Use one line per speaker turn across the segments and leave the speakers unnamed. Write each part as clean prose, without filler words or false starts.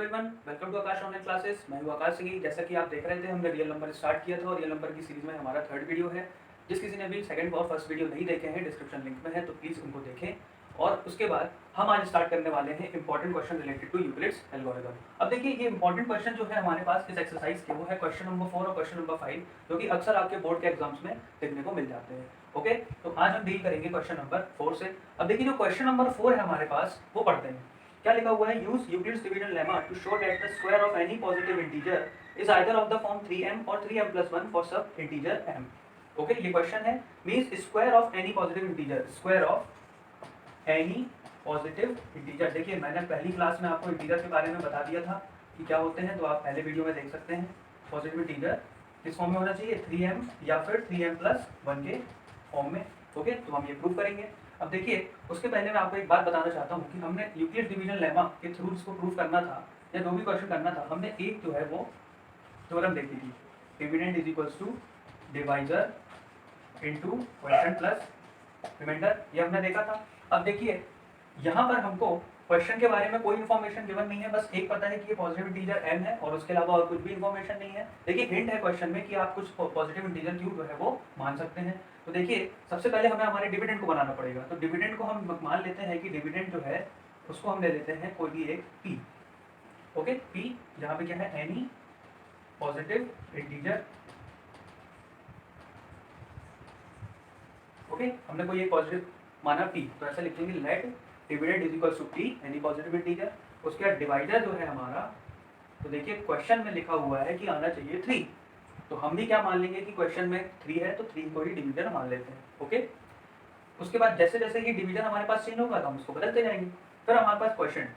Everyone, welcome to Aakash online classes. मैं हूं आकाश सिंह। जैसा कि आप देख रहे थे, हमने रियल नंबर स्टार्ट किया था और रियल नंबर की सीरीज में हमारा थर्ड वीडियो है। जिस किसी ने अभी सेकंड और फर्स्ट वीडियो नहीं देखे हैं, डिस्क्रिप्शन लिंक में है, तो प्लीज़ उनको देखें। और उसके बाद हम आज स्टार्ट करने वाले हैं important question related to Euclid's algorithm. अब देखिए, ये इंपॉर्टेंट क्वेश्चन जो है हमारे पास इस एक्सरसाइज के, वो है क्वेश्चन नंबर 4 और क्वेश्चन नंबर 5, जो कि अक्सर आपके बोर्ड के एग्जाम्स में देखने को मिल जाते हैं। ओके, तो आज हम डील करेंगे क्वेश्चन नंबर 4 से। अब देखिए, जो क्वेश्चन नंबर 4 है हमारे पास, वो पढ़ते हैं। क्या लिखा हुआ है? Use Euclid's division lemma to show that the square of any positive integer is either of the form 3m और 3m+1 for some integer m। Okay, ये क्वेश्चन है। Means square of any positive integer, square of any positive integer. देखिए, मैंने पहली class में आपको integer के बारे में बता दिया था कि क्या होते हैं, तो आप पहले वीडियो में देख सकते हैं। पॉजिटिव इंटीजर किस फॉर्म में होना चाहिए? 3m या फिर 3m+1 के फॉर्म में। ओके, तो हम ये प्रूव करेंगे। अब देखिए, उसके पहले मैं आपको एक बात बताना चाहता हूँ कि हमने यूक्लिड डिवीजन लेमा के थ्रू इसको प्रूव करना था, या जो भी क्वेश्चन करना था, हमने एक जो है वो थ्योरम देखी थी, dividend is equals to divisor into quotient plus remainder. ये हमने देखा था। अब देखिए, यहाँ पर हमको क्वेश्चन के बारे में कोई इन्फॉर्मेशन गिवन नहीं है, बस एक पता है कि ये पॉजिटिव इंटीजर m है और उसके अलावा और कुछ भी इन्फॉर्मेशन नहीं है। देखिए, हिंट है क्वेश्चन में कि आप कुछ पॉजिटिव इंटीजर क्यू जो है वो मान सकते हैं। तो देखिए, सबसे पहले हमें हमारे डिविडेंड को बनाना पड़ेगा। तो डिविडेंड को हम मान लेते हैं कि डिविडेंड जो है उसको हम ले लेते हैं कोई भी एक p। ओके, p जहाँ पे क्या है? Any positive integer. ओके, हमने कोई एक पॉजिटिव माना p, तो ऐसा लिखेंगे let dividend is equals to p any positive integer. उसके बाद डिवाइडर जो है हमारा, तो देखिए क्वेश्चन में लिखा हुआ है कि आना चाहिए 3, तो हम भी क्या मान लेंगे कि क्वेश्चन में 3 है, तो 3 को ही डिवीजन मान लेते हैं। ओके, उसके बाद जैसे जैसे ये डिवीजन हमारे पास चेंज होगा तो हम उसको बदलते जाएंगे। फिर हमारे पास क्वेश्चन,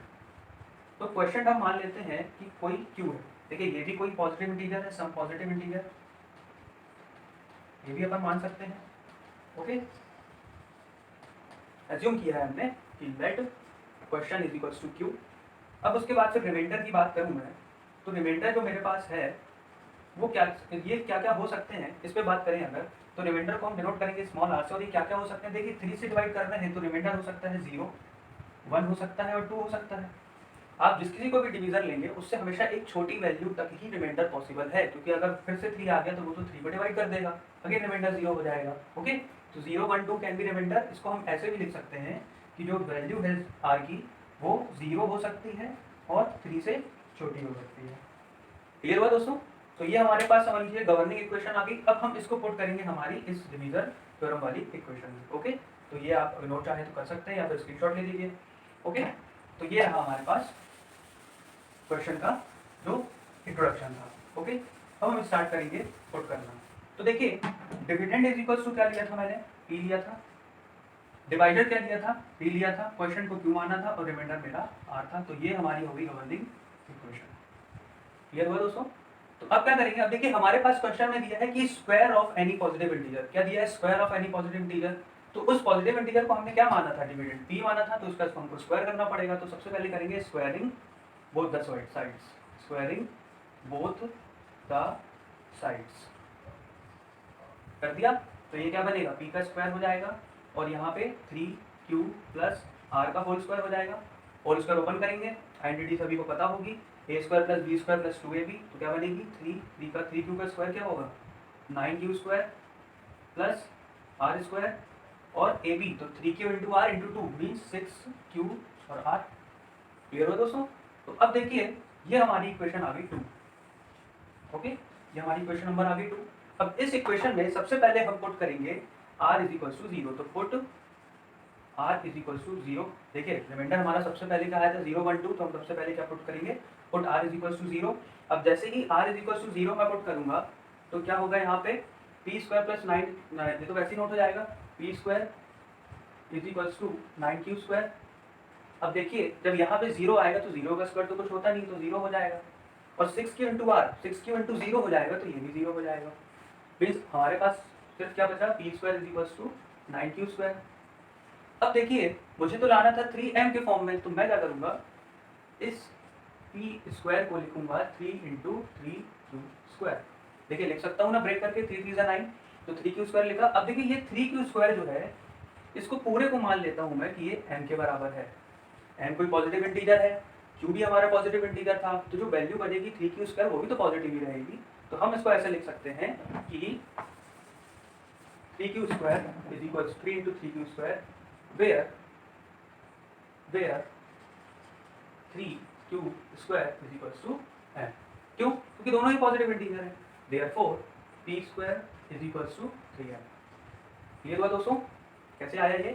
तो क्वेश्चन हम मान लेते हैं कि कोई क्यू है। देखिए, ये भी कोई पॉजिटिव इंटीजर है, सम पॉजिटिव इंटीजर, ये भी अपन मान सकते हैं। ओके, एज्यूम किया है हमने कि let quotient is equals to q. अब उसके बाद फिर रिमाइंडर की बात करूं मैं, तो रिमाइंडर जो मेरे पास है वो क्या, ये क्या क्या हो सकते हैं, इस पे बात करें अगर, तो रिमाइंडर को हम डिनोट करेंगे स्मॉल r से। और ये क्या क्या हो सकते हैं? देखिए, 3 से डिवाइड कर रहे हैं तो रिमाइंडर हो सकता है 0, 1 हो सकता है और 2 हो सकता है। आप जिस किसी को भी डिवीजन लेंगे उससे हमेशा एक छोटी वैल्यू तक ही रिमाइंडर पॉसिबल है, क्योंकि अगर फिर से 3 आ गया तो वो तो 3 को डिवाइड कर देगा, अगेन रिमाइंडर 0 हो जाएगा। ओके, तो 0, 1, 2 कैन बी रिमाइंडर। इसको हम ऐसे भी लिख सकते हैं कि जो वैल्यू है r की वो 0 हो सकती है और 3 से छोटी हो सकती है। क्लियर हुआ दोस्तों? तो ये हमारे पास समझ लीजिए गवर्निंग इक्वेशन आ गई। अब हम इसको पुट करेंगे हमारी इस डिवीजन थ्योरम वाली इक्वेशन में। ओके, तो ये आप नोट चाहे तो कर सकते हैं या फिर स्क्रीनशॉट ले लीजिए। ओके, तो ये रहा हमारे पास क्वेश्चन का जो इंट्रोडक्शन था। ओके, अब हम स्टार्ट करेंगे पुट करना। तो देखिए, डिविडेंड इज इक्वल्स टू क्या लिया था मैंने? p लिया था। डिवाइडर क्या लिया था? p लिया था। क्वेश्चन को q माना था और रिमाइंडर मेरा r था। तो ये हमारी होगी गवर्निंग इक्वेशन। क्लियर हुआ दोस्तों? तो अब क्या करेंगे? अब देखिए, हमारे पास क्वेश्चन में दिया है कि square of any positive integer. क्या दिया है? Square of any positive integer. तो उस पॉजिटिव इंटीजर को हमने क्या माना था? डिविडेंड p माना था, तो उसका हमको स्क्वायर करना पड़ेगा। तो सबसे पहले करेंगे squaring both the sides, squaring both the sides कर दिया। तो ये क्या बनेगा? p का स्क्वायर हो जाएगा और यहाँ पे 3q प्लस r का होल स्क्वायर हो जाएगा। होल स्क्वायर ओपन करेंगे, आइडेंटिटी सभी को पता होगी, a square plus b square plus 2ab। तो क्या बनेगी? 3q का स्क्वायर क्या होगा? 9q square plus r square और ab, तो 3q into r into 2 means 6q और r। क्लियर हो दोस्तों? तो अब देखिए, ये हमारी इक्वेशन आ गई 2। ओके, ये हमारी इक्वेशन नंबर आ गई 2। अब इस इक्वेशन में सबसे पहले हम पुट करेंगे r इज इक्वल्स टू 0। तो put r is equals to 0। देखिए, रिमाइंडर हमारा सबसे पहले क्या आया था? 0, 1, 2। तो हम सबसे पहले क्या पुट करेंगे? Put r is equals to 0। अब जैसे ही r इज इक्वल्स टू 0 मैं पुट करूंगा तो क्या होगा यहाँ पे? p स्क्वायर प्लस 9, ये तो वैसे ही नोट हो जाएगा, p square is equals to 9q square. अब देखिए, जब यहाँ पे 0 आएगा तो 0 का स्क्वायर तो कुछ होता नहीं, तो 0 हो जाएगा। और 6q into r, 6q into 0 हो जाएगा, तो ये भी 0 हो जाएगा। मीन्स हमारे पास सिर्फ क्या बचा? p square is equals to 9q square. अब देखिए, मुझे तो लाना था 3m के फॉर्म में, तो मैं क्या करूँगा? इस p स्क्वायर को लिखूंगा 3 इंटू 3q स्क्वायर। देखिए, लिख सकता हूँ ना ब्रेक करके, 3 3 9, तो 3q स्क्वायर लिखा। अब देखिए, ये 3q स्क्वायर जो है इसको पूरे को मान लेता हूँ मैं कि ये m के बराबर है। n कोई पॉजिटिव इंटीजर है, क्यू भी हमारा पॉजिटिव इंटीजर था, तो जो वैल्यू बनेगी 3q² वो भी तो पॉजिटिव ही रहेगी। तो हम इसको ऐसे लिख सकते हैं कि 3q² is equals 3 into 3q², where 3q² is equals to m। क्यों? क्योंकि दोनों ही पॉजिटिव इंटीजर हैं। Therefore p² is equals to 3m। Clear हुआ दोस्तों? कैसे आया ये?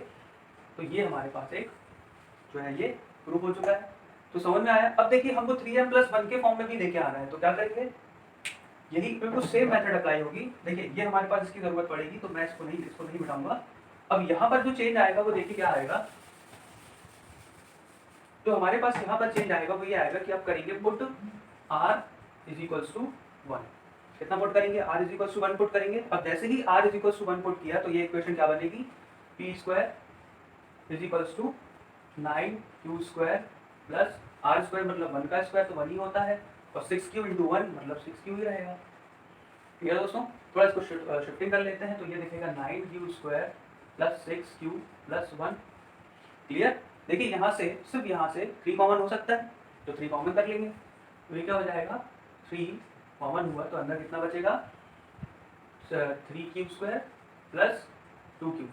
तो ये हमारे पास एक जो है ये प्रूफ हो चुका है, तो समझ में आया। अब देखिए हमको 3m+1 के फॉर्म में भी लेके आना है, तो क्या करेंगे, यही बिल्कुल सेम मेथड अप्लाई होगी। देखिए ये हमारे पास इसकी जरूरत पड़ेगी, तो मैं इसको नहीं मिटाऊंगा। अब यहाँ पर जो चेंज आएगा वो देखिए क्या आएगा, जो हमारे पास यहाँ पर चेंज आएगा वो ये आएगा कि आप करेंगे put r is equals to 1। कितना पुट करेंगे? r is equals to 1 put करेंगे। अब जैसे ही r is equals to 1 put किया तो ये इक्वेशन क्या बनेगी, p² is equals to 9q² plus r² मतलब 1 का स्क्वायर तो 1 ही होता है, और 6q इंटू 1 मतलब 6q ही रहेगा। क्लियर दोस्तों? थोड़ा इसको शिफ्टिंग कर लेते हैं, तो ये दिखेगा 9q² plus 6q plus 1। Clear? देखिए यहाँ से सिर्फ यहाँ से 3 कॉमन हो सकता है, तो 3 कॉमन कर लेंगे, तो ये क्या हो जाएगा, 3 कॉमन हुआ तो अंदर कितना बचेगा, 3q² प्लस 2q।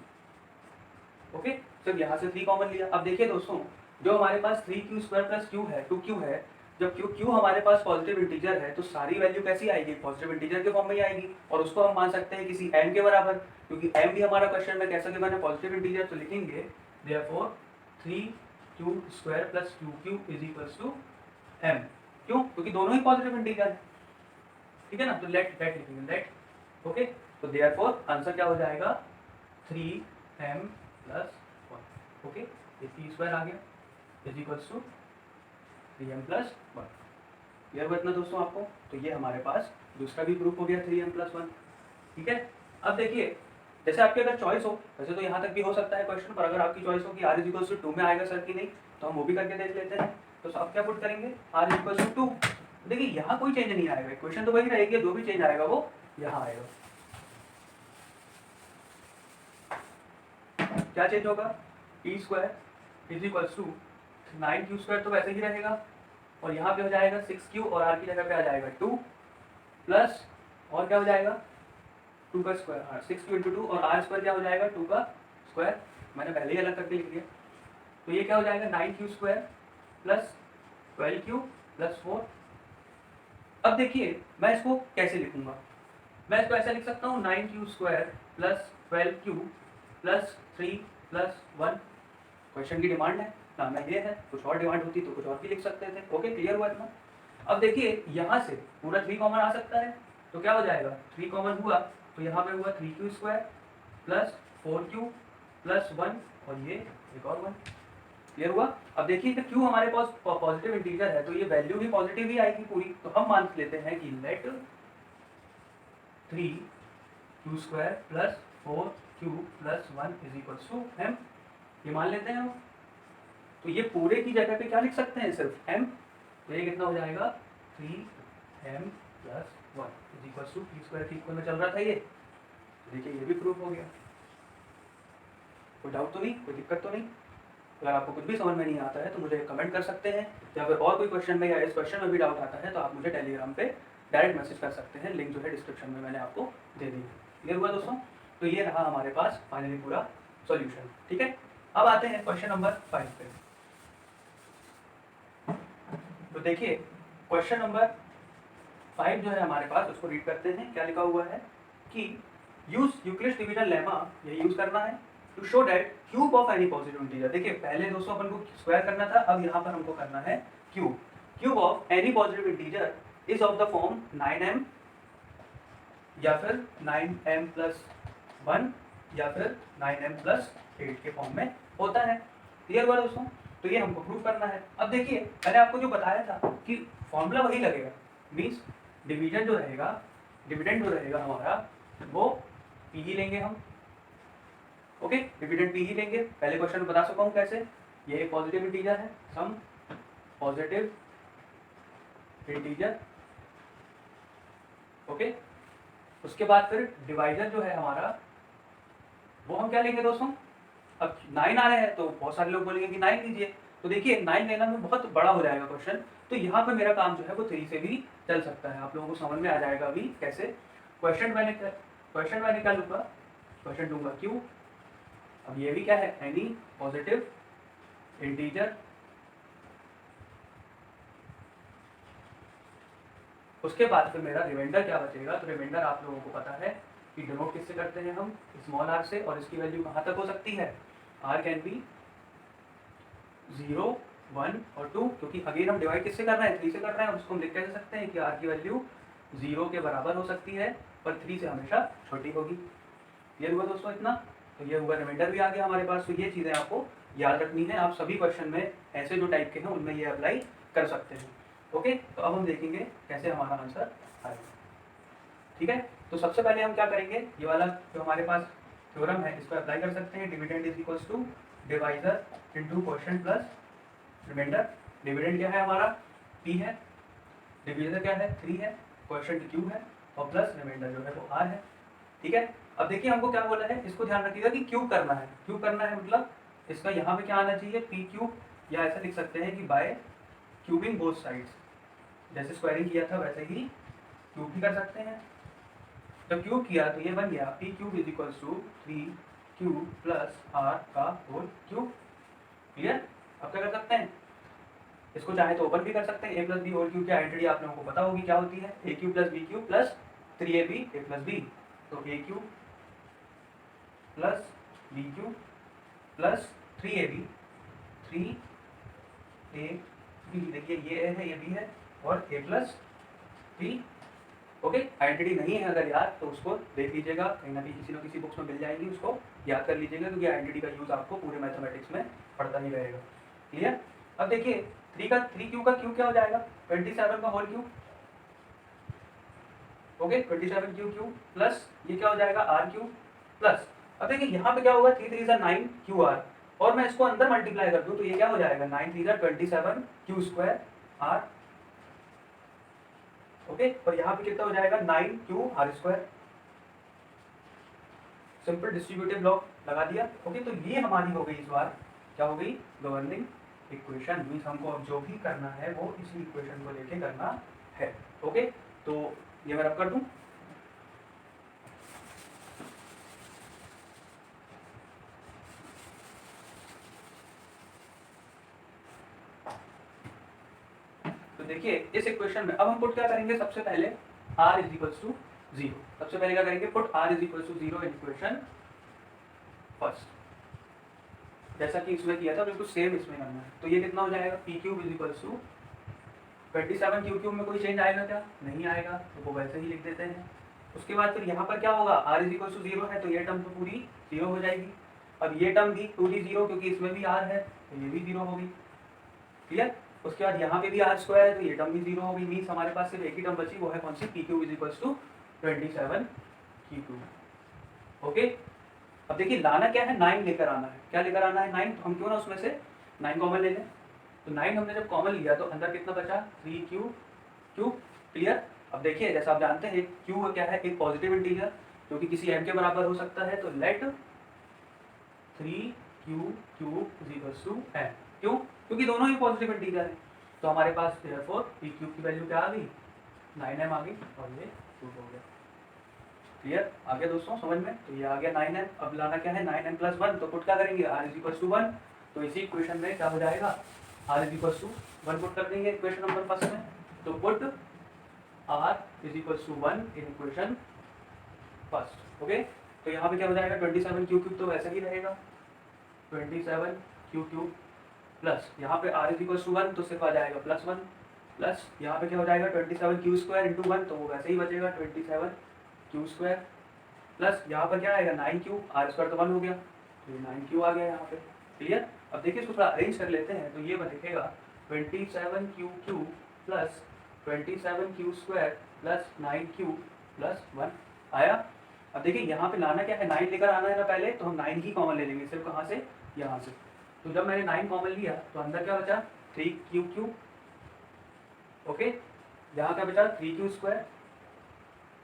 ओके, सिर्फ यहाँ से 3 कॉमन लिया। अब देखिए दोस्तों, जो हमारे पास 3q² प्लस q है, 2q है, जब q हमारे पास पॉजिटिव इंटीजर है तो सारी वैल्यू कैसी आएगी, पॉजिटिव इंटीजर के फॉर्म में ही आएगी, और उसको हम मान सकते हैं किसी m के बराबर, क्योंकि m भी हमारा क्वेश्चन में कैसा गिवन है, पॉजिटिव इंटीजर। तो लिखेंगे therefore 3q² plus 2q is equals to m। क्यों? क्योंकि दोनों ही पॉजिटिव इंटीजर है, ठीक है ना। तो लेट लिखेंगे, लेट। ओके, तो देयरफॉर आंसर क्या हो जाएगा, 3m प्लस 1। ओके, ये p² आ गया is equals to 3m plus 1। Clear हुआ इतना दोस्तों आपको? तो ये हमारे पास दूसरा भी प्रूफ हो गया 3m प्लस 1। ठीक है। अब देखिए, जैसे आपकी अगर चॉइस हो, वैसे तो यहाँ तक भी हो सकता है क्वेश्चन, पर अगर आपकी चॉइस हो कि r इज इक्वल्स टू 2 में आएगा सर कि नहीं, तो हम वो भी करके देख लेते हैं। तो आप क्या पुट करेंगे, r इज इक्वल्स टू 2। देखिए यहाँ कोई चेंज नहीं आएगा, इक्वेशन तो वही रहेगी, जो भी चेंज आएगा वो यहाँ आएगा। क्या चेंज होगा, p² is equals to 9q² तो वैसे ही रहेगा, और यहाँ पे हो जाएगा 6q, और r की जगह पे आ जाएगा 2 प्लस, और क्या हो जाएगा 2 का स्क्वायर, 6q इंटू 2, और r² क्या हो जाएगा 2 का स्क्वायर, मैंने पहले ही अलग करके लिख दिया। तो ये क्या हो जाएगा 9q² प्लस 12q प्लस 4। अब देखिए मैं इसको कैसे लिखूंगा, मैं इसको ऐसा लिख सकता हूँ 9q² plus 12q plus 3 plus 1। Question की डिमांड है ना, मैं ये है, कुछ और डिमांड होती तो कुछ और भी लिख सकते थे। ओके, क्लियर हुआ इतना? अब देखिए यहाँ से पूरा 3 कॉमन आ सकता है, तो क्या हो जाएगा, 3 कॉमन हुआ तो यहाँ पे हुआ 3q² प्लस 4q प्लस 1, और ये एक और 1। क्लियर हुआ? अब देखिए कि q हमारे पास पॉजिटिव इंटीजर है, तो ये वैल्यू भी पॉजिटिव ही आएगी पूरी, तो हम मान लेते हैं कि let 3q² plus 4q plus 1 is equals to m। ये मान लेते हैं हम, तो ये पूरे की जगह पे क्या लिख सकते हैं, सिर्फ m। तो ये कितना हो जाएगा, 3m plus 1 is equals to p² के इक्वल में चल रहा था ये। तो देखिए ये भी प्रूफ हो गया। कोई डाउट तो नहीं, कोई दिक्कत तो नहीं? अगर आपको कुछ भी समझ में नहीं आता है तो मुझे कमेंट कर सकते हैं, या फिर और कोई क्वेश्चन में या इस क्वेश्चन में भी डाउट आता है तो आप मुझे टेलीग्राम पे डायरेक्ट मैसेज कर सकते हैं, लिंक जो है डिस्क्रिप्शन में मैंने आपको दे दी है। क्लियर हुआ दोस्तों? तो ये रहा हमारे पास फाइनली पूरा सॉल्यूशन। ठीक है, अब आते हैं क्वेश्चन नंबर 5 पे। तो देखिए क्वेश्चन नंबर 5 जो है हमारे पास, उसको रीड करते हैं। क्या लिखा हुआ है कि यूज यूक्लिड्स डिवीजन लेमा, ये यूज करना है to show that cube of any positive integer. देखिए पहले दोस्तों अपन को स्क्वायर करना था, अब यहाँ पर हमको करना है cube. Cube of any positive integer is of the form 9m, या फिर 9m प्लस 1, या फिर 9m प्लस 8 के फॉर्म में होता है। क्लियर हुआ दोस्तों? तो ये हमको प्रूव करना है। अब देखिए मैंने आपको जो बताया था कि फॉर्मूला वही लगेगा, मीन्स डिवीजन जो रहेगा, डिविडेंड जो रहेगा हमारा, वो p ही लेंगे हम। ओके, डिविडेंड p ही लेंगे। पहले क्वेश्चन में बता सकता हूँ कैसे, ये एक पॉजिटिव इंटीजर है, सम पॉजिटिव इंटीजर। ओके, उसके बाद फिर डिवाइजर जो है हमारा, वो हम क्या लेंगे दोस्तों, अब 9 आ रहे हैं तो बहुत सारे लोग बोलेंगे कि 9 लीजिए, तो देखिए 9 लेना में बहुत बड़ा हो जाएगा क्वेश्चन, तो यहाँ पे मेरा काम जो है वो 3 से भी चल सकता है। आप लोगों को समझ में आ जाएगा अभी कैसे। क्वेश्चन मैंने क्या लूँगा, क्वेश्चन लूँगा क्यू। अब ये भी क्या है, एनी पॉजिटिव इंटीजर। उसके बाद फिर मेरा रिमाइंडर क्या बचेगा, तो रिमाइंडर आप लोगों को पता है कि डिनोट किससे करते हैं हम, स्मॉल आर से, और इसकी वैल्यू कहाँ तक हो सकती है, आर कैन बी 0, 1 और 2, क्योंकि अगेन हम डिवाइड किससे कर रहे हैं, 3 से कर रहे हैं। उसको हम लिख कैसे सकते हैं कि आर की वैल्यू 0 के बराबर हो सकती है, पर 3 से हमेशा छोटी होगी। क्लियर हुआ दोस्तों इतना। तो ये हुआ, रिमाइंडर भी आ गया हमारे पास। तो ये चीज़ें आपको याद रखनी है, आप सभी क्वेश्चन में ऐसे जो टाइप के हैं उनमें ये अप्लाई कर सकते हैं। ओके, तो अब हम देखेंगे कैसे हमारा आंसर आएगा। ठीक है, तो सबसे पहले हम क्या करेंगे, ये वाला जो हमारे पास थ्योरम है इसको अप्लाई कर सकते हैं। Dividend is equals to divisor into quotient plus remainder. Dividend क्या है हमारा, p है, डिविजन क्या है 3 है, क्वोशिएंट q है, और प्लस रिमाइंडर जो है वो r है। ठीक है, अब देखिए हमको क्या बोला है, इसको ध्यान रखिएगा कि क्यूब करना है। क्यूब करना है मतलब इसका यहाँ पे क्या आना चाहिए, पी क्यूब, या ऐसा लिख सकते हैं कि बाय क्यूबिंग बोथ साइड्स। जैसे स्क्वायरिंग किया था वैसे ही क्यूब भी कर सकते हैं। जब क्यूब किया तो ये बन गया P cube is equals to 3q plus R का होल क्यूब। क्लियर। अब क्या कर सकते हैं, इसको चाहे तो ओपन भी कर सकते हैं। A plus B whole cube की आइडेंटिटी आप लोगों को पता होगी क्या होती है, A cube plus B cube plus 3ab A plus B. तो A cube plus B cube plus 3ab 3ab, देखिए ये ए है ये बी है, और ए प्लस बी। ओके, आइडेंटिटी नहीं है अगर याद तो उसको देख लीजिएगा, कहीं ना कहीं किसी न किसी बुक्स में मिल जाएगी, उसको याद कर लीजिएगा, क्योंकि आइडेंटिटी का यूज आपको पूरे मैथमेटिक्स में पड़ता ही रहेगा। क्लियर। अब देखिए 3 का क्यूब क्या हो जाएगा, 27 का whole cube. Okay, 27 cube plus ये क्या हो जाएगा आर क्यूब प्लस। अब देखिए यहाँ पे क्या होगा, 3 3 9 क्यू आर, और मैं इसको अंदर मल्टीप्लाई कर दूं तो ये क्या हो जाएगा, 9 3 27 क्यू स्क्वायर आर। ओके, और यहाँ पे कितना हो जाएगा 9 Q R square. Simple distributive law लगा दिया। ओके, तो ये हमारी हो गई इस बार, क्या हो गई, गवर्निंग इक्वेशन। मीन्स हमको अब जो भी करना है वो इसी इक्वेशन को लेके करना है। ओके, तो ये मैं रब कर दूं। तो देखिए इस इक्वेशन में अब हम पुट क्या करेंगे, सबसे पहले r इज इक्वल्स टू 0। सबसे पहले क्या करेंगे, put r is equals to 0 in equation first. जैसा कि इसमें किया था बिल्कुल सेम इसमें करना है। तो ये कितना हो जाएगा, P cube is equals to 27 Q cube में कोई चेंज आएगा क्या, नहीं आएगा, तो वो वैसे ही लिख देते हैं। उसके बाद फिर यहाँ पर क्या होगा, r इज इक्वल्स टू 0 है तो ये टर्म तो पूरी 0 हो जाएगी। अब ये टर्म भी पूरी 0, क्योंकि इसमें भी r है तो ये भी 0 होगी। क्लियर। उसके बाद यहाँ पे भी आर स्क्वायर है तो ये टर्म भी 0 होगी। मीन्स हमारे पास सिर्फ एक ही टर्म बची, वो है कौन सी, P cube is equals to 27 Q cube. Okay, अब देखिए लाना क्या है, 9 लेकर आना है। क्या लेकर आना है, 9। तो हम क्यों ना उसमें से 9 कॉमन ले लें। तो 9 हमने जब कॉमन लिया तो अंदर कितना बचा, 3 क्यूब क्यूब। क्लियर। अब देखिए जैसा आप जानते हैं क्यू क्या है, एक पॉजिटिव इंटीजर जो कि किसी m के बराबर हो सकता है। तो let 3 Q cube is equals to m। क्यों, क्योंकि दोनों ही पॉजिटिव इंटीजर हैं। तो हमारे पास therefore पी क्यूब की वैल्यू क्या आ गई, 9m आ गई, और ये क्यूब हो गया। क्लियर, आ गया दोस्तों समझ में। तो ये आ गया 9m। अब लाना क्या है, 9m प्लस 1। तो पुट क्या करेंगे, r इज इक्वल्स टू 1। तो इसी इक्वेशन में क्या हो जाएगा, r is equals to 1 put कर देंगे इक्वेशन नंबर फर्स्ट में। तो put r is equals to 1 in equation first. Okay, तो यहाँ पे क्या हो जाएगा, 27 क्यू क्यूब तो वैसे ही रहेगा, 27 क्यू क्यूब प्लस यहाँ पे r इज इक्वल्स टू 1 तो सिर्फ आ जाएगा प्लस 1, प्लस यहाँ पे क्या हो जाएगा 27 क्यू स्क्वायर इंटू 1 तो वो वैसे ही बचेगा 27 क्यू स्क्वायर, प्लस यहाँ पर क्या आएगा 9 क्यू, आर स्क्वायर तो 1 हो गया तो ये 9 क्यू आ गया यहाँ पे। क्लियर। अब देखिए इसको थोड़ा अरेंज कर लेते हैं तो ये बनेगा 27 Q Q plus 27 Q square plus 9 Q plus 1 आया। अब देखिए यहाँ पे लाना क्या है, 9 लेकर आना है ना पहले, तो हम 9 ही कॉमन ले लेंगे, सिर्फ कहाँ से, यहाँ से। तो जब मैंने 9 कॉमन लिया तो अंदर क्या बचा, 3 क्यू क्यू। ओके, यहाँ क्या बचा 3 क्यू स्क्वायर,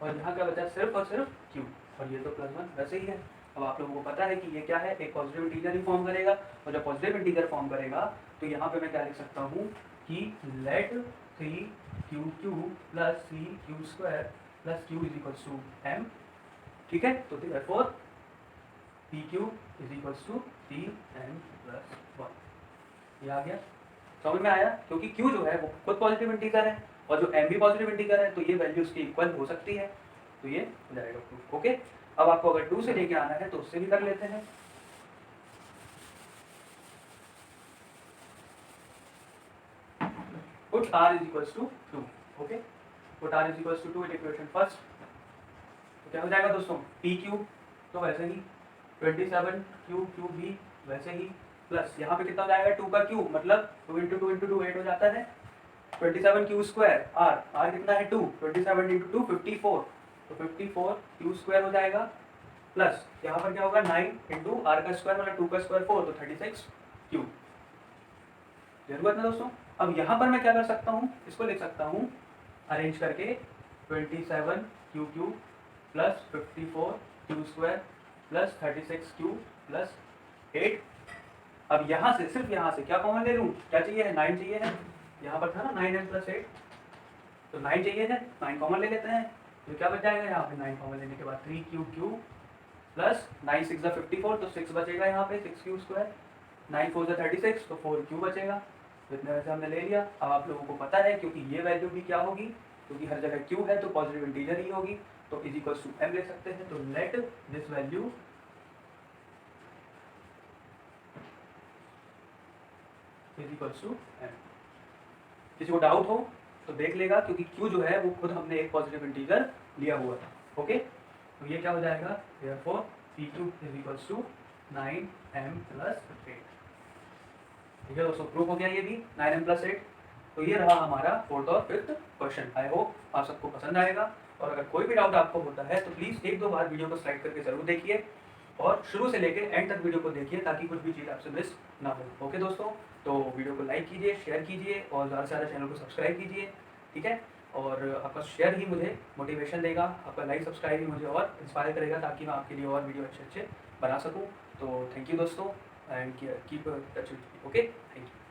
और यहाँ क्या बचा सिर्फ और सिर्फ क्यू, और ये तो प्लस 1 वैसे ही है। अब आप लोगों को पता है कि ये क्या है, एक पॉजिटिव इंटीजर ही फॉर्म करेगा, और जब पॉजिटिव इंटीजर फॉर्म करेगा तो यहाँ पे मैं क्या लिख सकता हूँ कि let 3qq plus 3q² plus q is equals to m। ठीक है, तो therefore pq is equals to 3m plus 1। ये आ गया, समझ में आया? क्योंकि q जो है वो खुद पॉजिटिव इंटीजर है और जो m भी पॉजिटिव इंटीजर है, तो ये वैल्यू उसकी इक्वल हो सकती है, तो ये हो जाएगा प्रूफ। ओके, अब आपको अगर 2 से लेके आना है तो उससे भी कर लेते हैं। Put r is equals to 2। Okay, put r is equals to 2 in equation first, तो क्या हो जाएगा दोस्तों, pq तो वैसे ही 27q भी वैसे ही, प्लस यहाँ पे कितना हो जाएगा 2 का q, मतलब 2 इंटू 2 इंटू 2 8 हो जाता है, 27q² r कितना है 2, 27 इंटू 2 54, तो 54q² हो जाएगा, प्लस यहाँ पर क्या होगा 9 इंटू आर का स्क्वायर मतलब 2 का स्क्वायर 4, तो 36q। जरूरत है दोस्तों। अब यहाँ पर मैं क्या कर सकता हूँ, इसको लिख सकता हूँ अरेंज करके 27q³ plus 54q² plus 36q plus 8। अब यहाँ से सिर्फ यहाँ से क्या कॉमन ले लूँ, क्या चाहिए है 9 चाहिए है, यहाँ पर था ना 9m प्लस 8, तो 9 चाहिए है, 9 कॉमन ले लेते हैं, तो क्या बच जाएगा यहाँ पे 9 कॉमन लेने के बाद 3q³ प्लस 9 6 54, तो 6 बचेगा यहाँ पे 6q², 9 4 36, तो 4q बचेगा। तो इतने वैसे हमने ले लिया। अब आप लोगों को पता है क्योंकि ये वैल्यू भी क्या होगी, क्योंकि हर जगह q है तो पॉजिटिव इंटीजर ही होगी, तो इज इक्वल्स टू m ले सकते हैं, तो let this value is equals to m। किसी को डाउट हो तो देख लेगा, क्योंकि q जो है वो खुद हमने एक पॉजिटिव इंटीजर लिया हुआ था। ओके, तो ये क्या हो जाएगा, therefore pq is equals to 9m plus 8। ठीक है दोस्तों, प्रूफ हो गया ये भी 9m प्लस 8। तो ये रहा हमारा 4th और 5th क्वेश्चन। आई होप आप सबको पसंद आएगा, और अगर कोई भी डाउट आपको होता है तो प्लीज़ 1-2 बार वीडियो को स्लाइड करके ज़रूर देखिए, और शुरू से लेकर एंड तक वीडियो को देखिए ताकि कुछ भी चीज़ आपसे मिस ना हो। ओके दोस्तों, तो वीडियो को लाइक कीजिए, शेयर कीजिए, और ज़्यादा से ज़्यादा चैनल को सब्सक्राइब कीजिए। ठीक है, और आपका शेयर ही मुझे मोटिवेशन देगा, आपका लाइक सब्सक्राइब ही मुझे और इंस्पायर करेगा ताकि मैं आपके लिए और वीडियो अच्छे अच्छे बना सकूँ। तो थैंक यू दोस्तों, and keep touch with me. Okay, thank you.